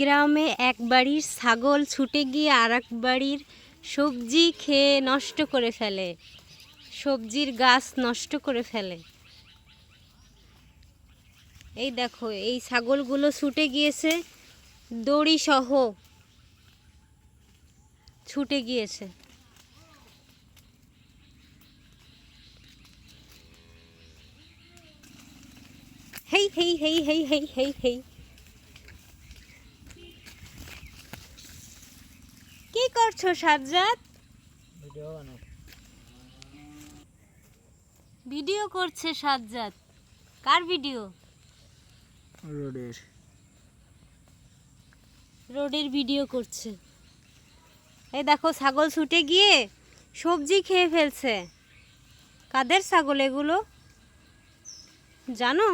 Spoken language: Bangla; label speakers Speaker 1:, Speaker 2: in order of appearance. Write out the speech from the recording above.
Speaker 1: গ্রামে এক বাড়ির ছাগল ছুটে গিয়ে আর এক বাড়ির সবজি খেয়ে নষ্ট করে ফেলে, সবজির গাছ নষ্ট করে ফেলে। এই দেখো, এই ছাগলগুলো ছুটে গিয়েছে, দড়ি সহ ছুটে গিয়েছে। হেই হেই হেই হেই হেই হেই হেই। কি করছো সাজ্জাদ? ভিডিও করছে সাজ্জাদ। কার ভিডিও? রোডের ভিডিও করছে। এই দেখো, ছাগল ছুটে গিয়ে সবজি খেয়ে ফেলছে। কাদের ছাগল এগুলো জানো?